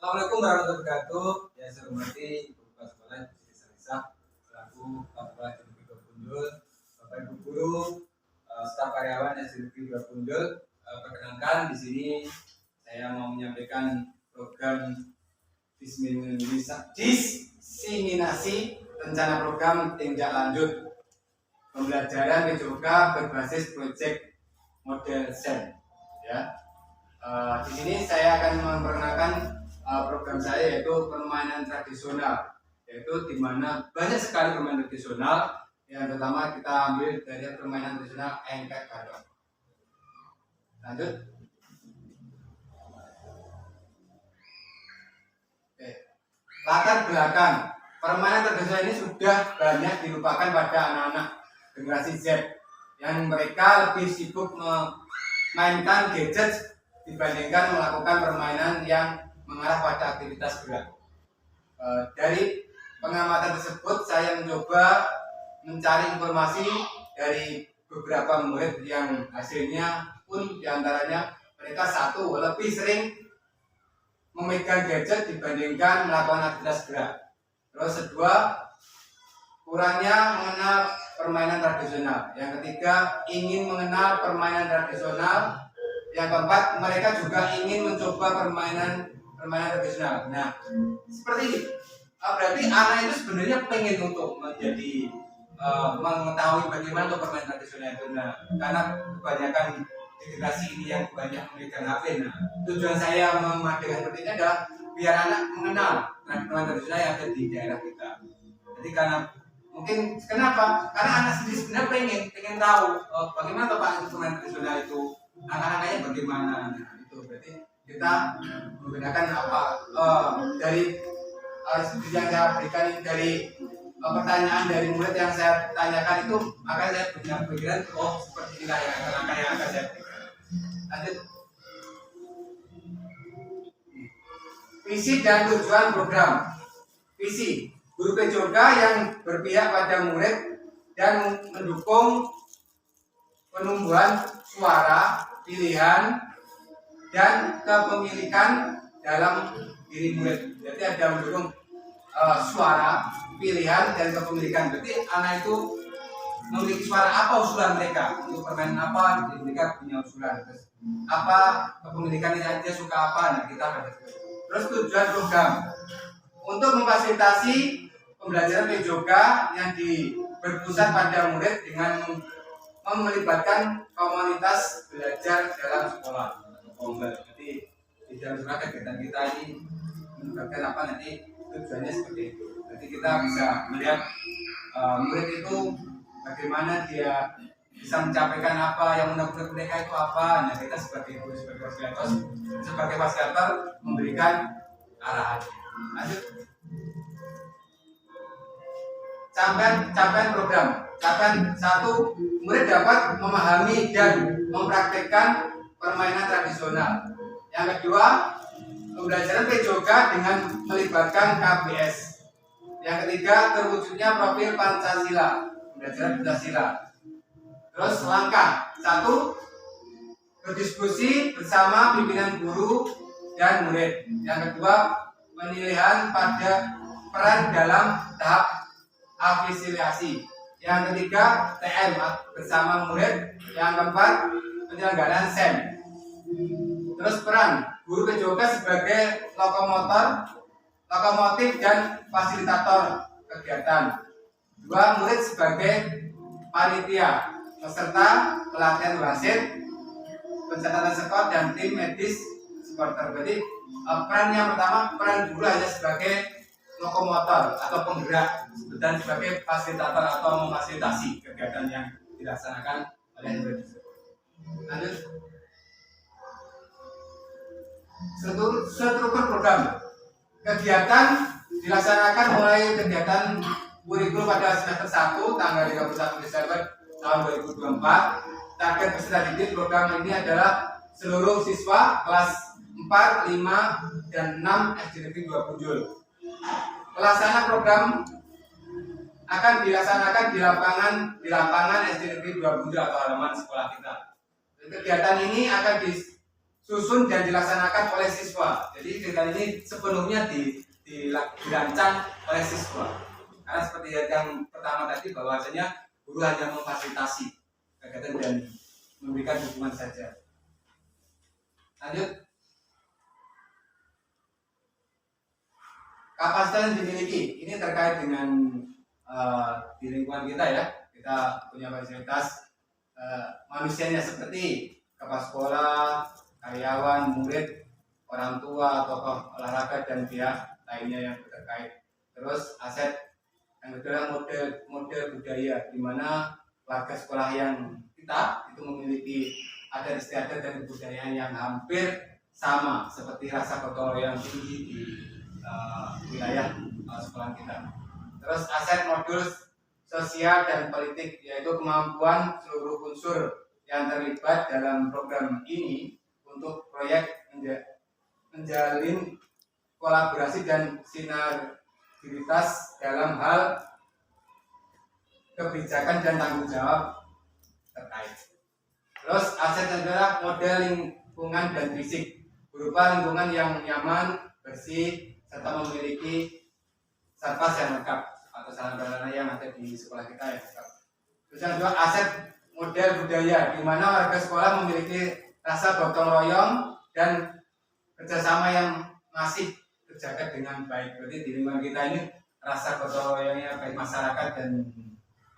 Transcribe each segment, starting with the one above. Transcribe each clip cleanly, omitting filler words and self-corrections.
Assalamualaikum warahmatullahi wabarakatuh. Yang saya hormati Ibu Kepala Sekolah Siti Salisa, selaku Kepala Negeri Dua Punjul, Bapak Ibu Guru, staf karyawan SDN Dua Punjul. Perkenalkan di sini saya mau menyampaikan program diseminasi rencana program tindak lanjut pembelajaran PJOK berbasis proyek model SEM. Ya. Di sini saya akan memperkenalkan program saya, yaitu permainan tradisional, yaitu di mana banyak sekali permainan tradisional. Yang pertama kita ambil dari permainan tradisional engkek gadot. Lanjut. Oke. Latar belakang permainan tradisional ini sudah banyak dilupakan pada anak-anak generasi Z, yang mereka lebih sibuk memainkan gadget dibandingkan melakukan permainan yang mengarah pada aktivitas gerak. Dari pengamatan tersebut, saya mencoba mencari informasi dari beberapa murid yang hasilnya pun diantaranya mereka satu, lebih sering memegang gadget dibandingkan melakukan aktivitas gerak. Terus kedua, kurangnya mengenal permainan tradisional. Yang ketiga, ingin mengenal permainan tradisional. Yang keempat, mereka juga ingin mencoba permainan tradisional. Nah, seperti ini. Berarti anak itu sebenarnya pengen untuk menjadi mengetahui bagaimana untuk permainan tradisional itu. Nah, karena kebanyakan generasi ini yang banyak memegang HP. Nah, tujuan saya memadukan seperti ini adalah biar anak mengenal permainan tradisional yang ada di daerah kita. Jadi karena mungkin kenapa? Karena anak sendiri sebenarnya pengen tahu bagaimana Pak permainan tradisional itu, anak-anaknya bagaimana. Nah, itu berarti kita menggunakan apa dari seperti yang saya berikan dari pertanyaan dari murid yang saya tanyakan itu, maka saya punya pikiran seperti inilah yang akan saya berikan. Lanjut. Visi dan tujuan program. Visi: guru PJOK yang berpihak pada murid dan mendukung penumbuhan suara, pilihan, dan kepemilikan dalam diri murid. Jadi ada mendukung suara, pilihan, dan kepemilikan. Berarti anak itu memiliki suara, apa usulan mereka untuk permainan apa, jadi mereka punya usulan. Terus apa kepemilikan, dia suka apa, nah kita ada. Terus tujuan program untuk memfasilitasi pembelajaran PJOK yang berpusat pada murid dengan melibatkan komunitas belajar dalam sekolah. Jadi di dalam kegiatan kita ini melibatkan apa, nanti tujuannya seperti itu. Jadi kita bisa melihat murid itu bagaimana dia bisa mencapaikan apa yang menurut mereka itu apa. Nah, kita sebagai guru, sebagai fasilitator memberikan arahan. Lanjut. Capaian program. Capaian 1, murid dapat memahami dan mempraktikkan permainan tradisional. Yang kedua, pembelajaran PJOK dengan melibatkan KBS. Yang ketiga, terwujudnya profil Pancasila, pembelajaran Pancasila. Terus langkah 1, berdiskusi bersama pimpinan guru dan murid. Yang kedua, penilaian pada peran dalam tahap afiliasi. Yang ketiga, TM bersama murid. Yang keempat, penyelenggaraan SEM. Terus peran guru PJOK sebagai lokomotif dan fasilitator kegiatan. 2, murid sebagai panitia peserta pelatihan wasit, pencatatan skor, dan tim medis supporter. Jadi peran yang pertama, peran guru hanya sebagai lokomotor atau penggerak, dan sebagai fasilitator atau memfasilitasi kegiatan yang dilaksanakan oleh murid. Lanjut. Struktur program. Kegiatan dilaksanakan mulai kegiatan kurikulum pada semester 1 tanggal 31 Desember tahun 2024. Target peserta didik program ini adalah seluruh siswa kelas 4, 5, dan 6 SD Negeri Dua Punjul. Pelaksanaan program akan dilaksanakan di lapangan SD Negeri Dua Punjul atau halaman sekolah kita. Kegiatan ini akan disusun dan dilaksanakan oleh siswa. Jadi kegiatan ini sepenuhnya dirancang oleh siswa. Karena seperti yang pertama tadi bahwasanya guru hanya memfasilitasi kegiatan dan memberikan dukungan saja. Lanjut. Kapasitas yang dimiliki ini terkait dengan di lingkungan kita ya. Kita punya fasilitas manusianya seperti kepala sekolah, karyawan, murid, orang tua, tokoh olahraga dan pihak lainnya yang terkait. Terus aset yang kedua model budaya, di mana warga sekolah yang kita itu memiliki adat istiadat dan kebudayaan yang hampir sama seperti rasa gotong royong tinggi di wilayah sekolah kita. Terus aset modul sosial dan politik, yaitu kemampuan seluruh unsur yang terlibat dalam program ini untuk proyek menjalin kolaborasi dan sinergitas dalam hal kebijakan dan tanggung jawab terkait. Terus aset adalah model lingkungan dan fisik, berupa lingkungan yang nyaman, bersih, serta memiliki sarkas yang lengkap atau sarana yang ada di sekolah kita yang lengkap. Terus yang kedua aset model budaya, di mana warga sekolah memiliki rasa gotong royong dan kerjasama yang masih terjaga dengan baik. Berarti di lingkungan kita ini rasa gotong royongnya baik masyarakat dan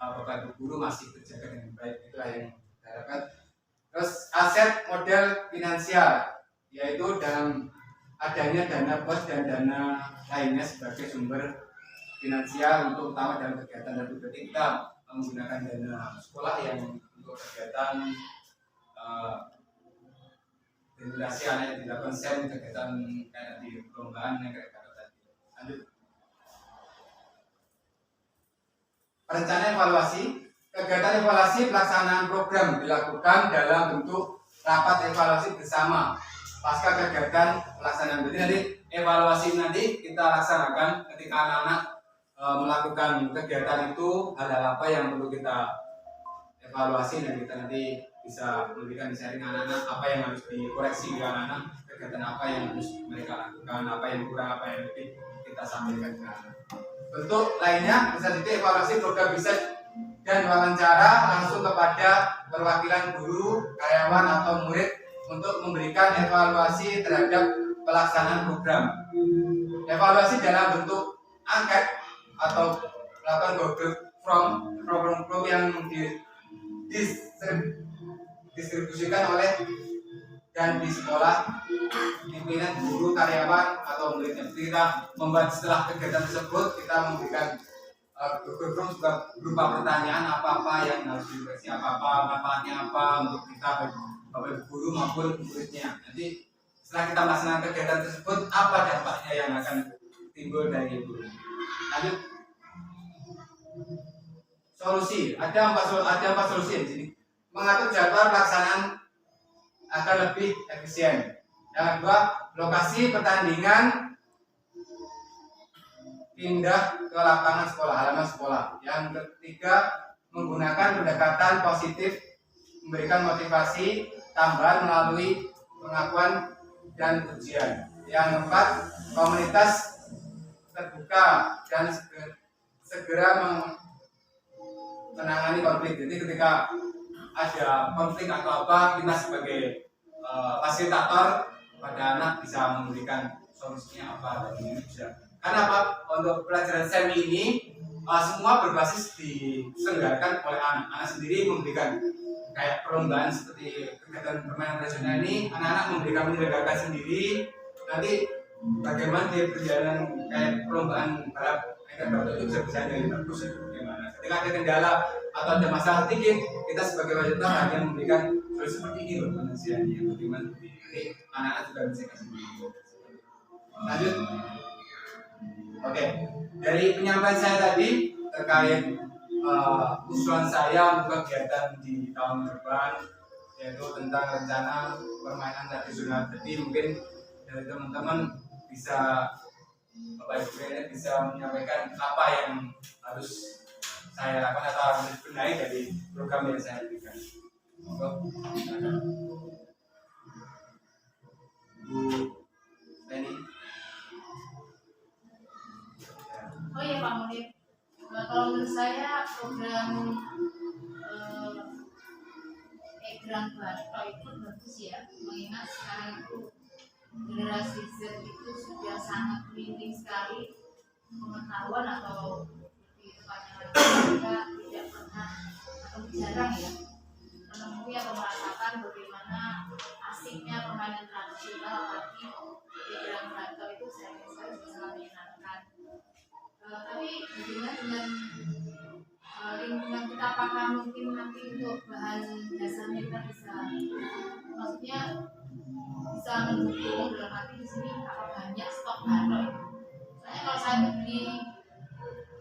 bapak guru masih terjaga dengan baik. Itulah yang diharapkan. Terus aset model finansial, yaitu dalam adanya dana bos dan dana lainnya sebagai sumber finansial untuk utama dalam kegiatan dan berarti kita menggunakan dana sekolah yang untuk kegiatan generasi anak yang dilakukan SEM, kegiatan kayak di perlombaan yang kayak tadi. Lanjut. Perencanaan evaluasi. Kegiatan evaluasi pelaksanaan program dilakukan dalam bentuk rapat evaluasi bersama pasca kegiatan pelaksanaan. Jadi nanti evaluasi nanti kita laksanakan ketika anak-anak melakukan kegiatan itu, hal-hal apa yang perlu kita evaluasi dan kita nanti bisa memberikan sharing anak-anak apa yang harus dikoreksi di anak-anak, kegiatan apa yang harus mereka lakukan, apa yang kurang, apa yang lebih kita sampaikan ke anak. Bentuk lainnya bisa jadi evaluasi program riset dan wawancara langsung kepada perwakilan guru, karyawan atau murid untuk memberikan evaluasi terhadap pelaksanaan program. Evaluasi dalam bentuk angket atau melakukan Google Form, program yang didistribusikan oleh dan di sekolah pimpinan guru, karyawan atau muridnya. Kita membuat setelah kegiatan tersebut kita memberikan Google Form juga berupa pertanyaan apa-apa yang harus dikoreksi, apa-apa manfaatnya apa untuk kita bapak guru maupun muridnya. Nanti setelah kita melaksanakan kegiatan tersebut apa dampaknya yang akan timbul dari guru. Lanjut. Solusi, ada empat solusi di sini. Mengatur jadwal pelaksanaan agar lebih efisien. Yang kedua, lokasi pertandingan pindah ke lapangan sekolah, halaman sekolah. Yang ketiga, menggunakan pendekatan positif, memberikan motivasi tambahan melalui pengakuan dan ujian. Yang keempat, komunitas terbuka dan segera menangani konflik. Jadi ketika ada konflik atau apa, kita sebagai fasilitator pada anak bisa memberikan solusinya apa dan ini bisa. Karena apa? Untuk pelajaran SEM ini semua berbasis diselenggarakan oleh anak. Anak sendiri memberikan kayak perlombaan seperti kegiatan permainan tradisional ini, anak-anak memberikan menyelenggarakan sendiri. Nanti bagaimana dia berjalan kayak perlombaan balap itu bisa berjalan dengan bagus ya. Bagaimana? Ketika ada kendala atau ada masalah sedikit, kita sebagai fasilitator hanya memberikan solusi seperti ini loh manusianya. Bagaimana? Jadi anak-anak juga bisa kasih. Lanjut. Oke, dari penyampaian saya tadi terkait usulan saya untuk kegiatan di tahun depan, yaitu tentang rencana permainan tradisional. Jadi mungkin dari teman-teman bisa Bapak Ibu ini bisa menyampaikan apa yang harus saya lakukan atau harus dibenahi dari program yang saya berikan. Bu Penny. Oh iya Pak Munir, kalau menurut saya program Egrang Bato itu bagus ya, mengingat sekarang itu generasi Z itu sudah sangat minim sekali pengetahuan atau lebih tepatnya lagi mereka tidak pernah atau jarang ya menemui atau merasakan bagaimana asiknya permainan tradisional, apalagi Egrang Bato itu saya sekali sangat menyenangkan. Tapi bagaimana dengan lingkungan kita, apakah mungkin nanti untuk bahan dasarnya kita bisa, maksudnya bisa mendukung dalam arti di sini apa banyak stok batok itu. Soalnya kalau saya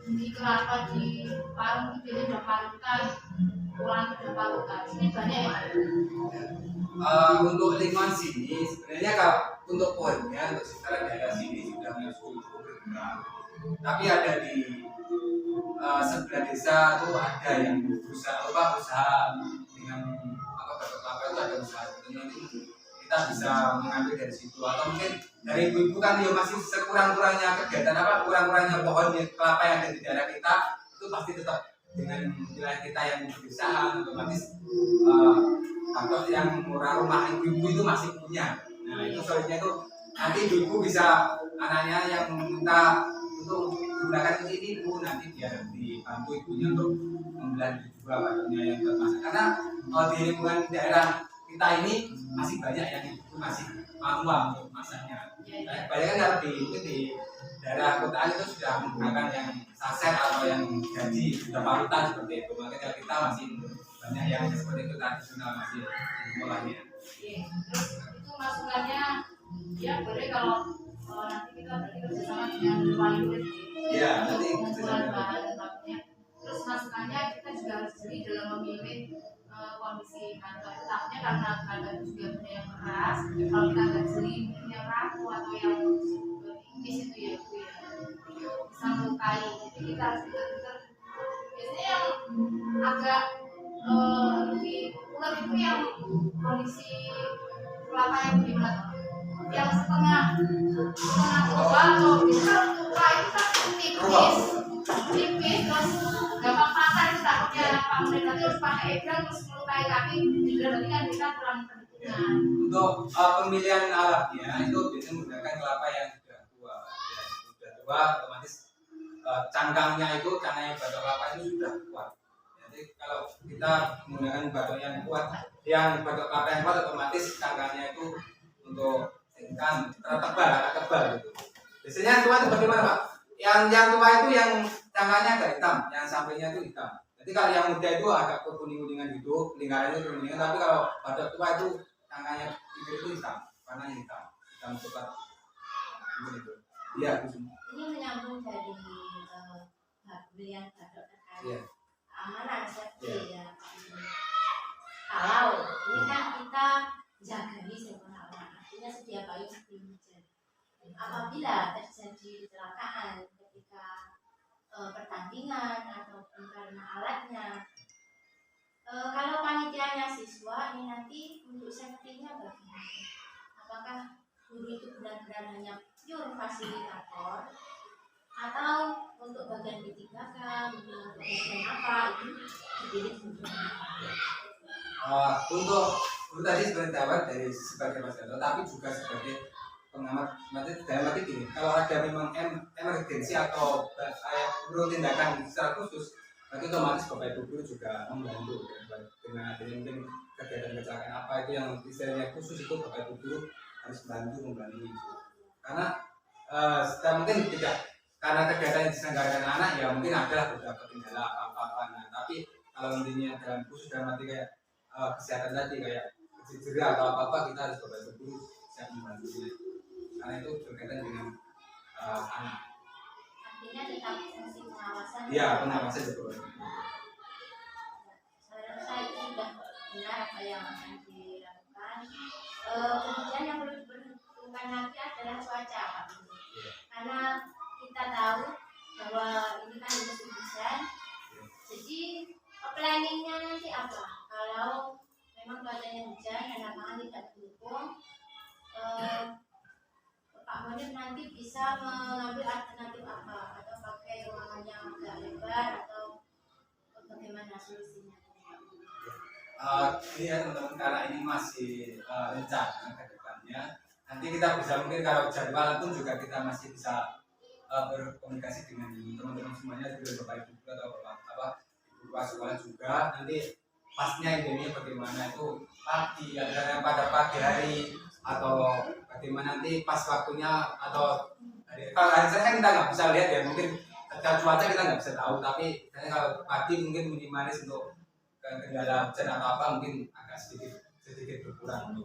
di kelapa di Parung itu biasanya udah parutan, pulang udah parutan. Sini banyak ya. Untuk lingkungan sini sebenarnya kalau untuk pohonnya untuk sekitar daerah sini sudah cukup berkurang. Tapi ada di sebelah desa itu ada yang usaha dengan batok kelapa itu ada usaha nanti kita bisa mengambil dari situ atau mungkin dari ibu-ibu kan ya masih sekurang-kurangnya kegiatan kurang-kurangnya pohon kelapa yang ada di daerah kita itu pasti tetap dengan wilayah kita yang pedesaan otomatis batok yang murah rumah ibu-ibu itu masih punya. Nah itu soalnya itu nanti ibu-ibu bisa anaknya yang minta untuk gunakan ini ibu nanti biar dibantu ibunya untuk membelanja juga bakatnya yang bermasak karena di lingkungan daerah kita ini masih banyak yang ibu masih mampu untuk masaknya. Banyak kan kalau di daerah kotaan itu sudah menggunakan yang saset atau yang gaji sudah parutan seperti itu. Makanya kita masih banyak yang seperti itu tradisional masih mulanya. Terus itu masukannya ya boleh kalau nanti kita berarti kerjasama dengan wali murid nanti pengumpulan bahan bakunya. Terus masukannya kita juga harus jeli dalam memilih kondisi kantor. Takutnya karena kantor itu juga punya yang keras, kalau kita nggak jeli mungkin yang rapuh atau yang tipis itu ya Bu ya bisa melukai. Jadi kita harus pintar-pintar. Biasanya yang agak lebih ulat itu yang kondisi kelapa yang gimana? Yang setengah tua atau bisa tua itu kan tipis terus gampang patah itu takutnya Pak Munir nanti harus pakai egrang terus melukai kaki juga nanti kan kita kurang perhitungan. Untuk pemilihan alatnya itu biasanya menggunakan kelapa yang sudah tua ya, sudah tua otomatis cangkangnya batok kelapa itu sudah kuat. Jadi kalau kita menggunakan batok yang kuat yang batok kelapa yang kuat otomatis cangkangnya itu untuk kan tebal gitu. Biasanya tua itu bagaimana Pak? Yang tua itu yang cangkangnya agak hitam, yang sampingnya itu hitam. Jadi kalau yang muda itu agak kekuning-kuningan gitu, lingkarannya kuning-kuningan. Tapi kalau batok tua itu cangkangnya itu hitam, warnanya hitam cepat. Gitu. Iya, ini menyambung dari pembelian batok terkait keamanan safety ya. Kalau ini kan kita jaga sebenarnya artinya sedia payung sebelum hujan. Apabila terjadi kecelakaan ketika pertandingan ataupun karena alatnya, kalau panitianya siswa ini nanti untuk safety-nya bagaimana? Apakah guru itu benar-benar hanya pure fasilitator atau untuk bagian B3K, untuk bagian apa itu dipilih untuk untuk tadi sebagai jawab dari sebagai Mas Gatot, tapi juga sebagai pengamat dalam arti gini, kalau ada memang emergensi atau perlu tindakan secara khusus, nanti otomatis Bapak Ibu guru juga membantu dengan adanya mungkin kegiatan kecelakaan apa itu yang istilahnya khusus itu Bapak Ibu guru harus membantu itu. Karena mungkin tidak karena kegiatan yang diselenggarakan anak ya mungkin ada beberapa kendala apa-apa. Nah, tapi kalau intinya dalam khusus dalam arti kayak kesehatan tadi kayak cedera atau apa kita harus Bapak Ibu guru siap membantunya. Karena itu berkaitan dengan anak. artinya tetap fungsi pengawasan. Iya, pengawasan betul. Saya rasa itu sudah benar apa yang akan dilakukan. Kemudian yang perlu diperhitungkan nanti adalah cuaca, Pak. Karena kita tahu bahwa ini kan musim hujan. Jadi planningnya nanti apa? Kalau memang cuacanya hujan dan lapangan tidak mendukung, solusinya? Ini ya teman-teman, karena ini masih rencana ke depannya, nanti kita bisa mungkin kalau jadwal pun juga kita masih bisa berkomunikasi dengan teman-teman semuanya, juga bapak ibu atau ibu sekolah juga. Nanti pastinya ini bagaimana itu pagi, ada pada pagi hari atau bagaimana nanti pas waktunya atau kalau hari saya kan kita nggak bisa lihat ya, mungkin secara cuaca kita nggak bisa tahu, tapi kalau pagi mungkin minimalis untuk kendala hujan atau apa mungkin agak sedikit berkurang.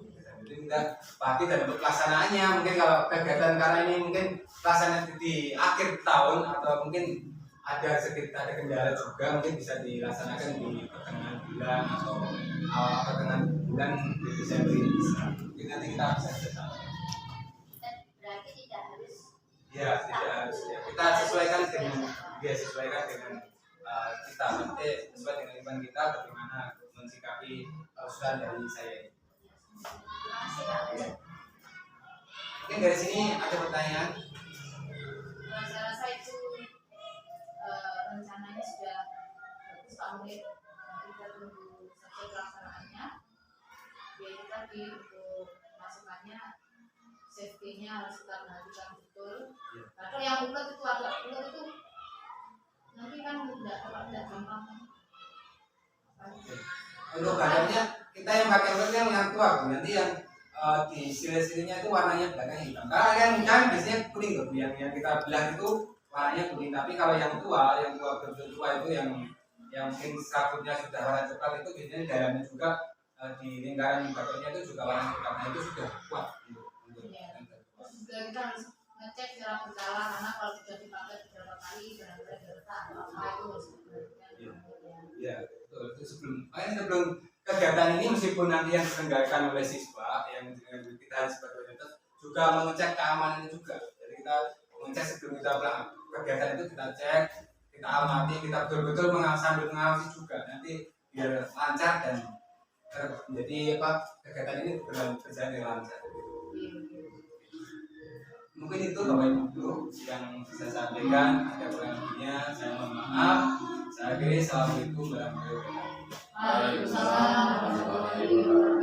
Jadi kita pagi, dan untuk pelaksanaannya mungkin kalau kegiatan karena ini mungkin pelaksanaan di akhir tahun atau mungkin ada kendala juga, mungkin bisa dilaksanakan di pertengahan bulan atau awal pertengahan bulan di Desember ini bisa. Mungkin nanti kita bisa bersama. Berarti tidak harus. Ya, tidak harus. Ya, kita sesuaikan dengan kita nanti sesuai dengan iman kita bagaimana mensikapi usulan dari saya ini. Terima kasih Pak. Mungkin dari sini ada pertanyaan. Saya rasa itu rencananya sudah bagus Pak Murid. Kita tunggu saja pelaksanaannya. Ya itu tadi untuk masukannya, safety-nya harus kita perhatikan betul. Kalau yang ulet itu agak ulet itu nanti kan tidak gampang. Untuk badannya kita yang pakai ulet yang tua, nanti yang di sini-sininya itu warnanya belakangnya hitam. Kalau yang muda biasanya kuning loh, yang kita bilang itu warnanya kuning. Tapi kalau yang tua betul tua itu yang mungkin sabutnya sudah warna coklat, itu biasanya dalamnya juga di lingkaran badannya itu juga warna coklat. Nah itu sudah kuat untuk Terus juga kita harus ngecek secara berkala, karena kalau sudah dipakai beberapa kali benar-benar retak atau apa itu harus diperhatikan. ya betul. Itu sebelum kegiatan ini, meskipun nanti yang diselenggarakan oleh siswa yang kita harus sebagai juga mengecek keamanannya juga. Jadi kita mengecek sebelum kita kegiatan itu, kita cek, kita amati, kita betul-betul sambil mengawasi juga, nanti biar lancar dan menjadi kegiatan ini berjalan dengan lancar. Mungkin itu Bapak Ibu yang bisa saya sampaikan. Ada kurang lebihnya saya mohon maaf. Saya akhiri. Assalamualaikum warahmatullahi wabarakatuh. Waalaikumsalam warahmatullahi wabarakatuh.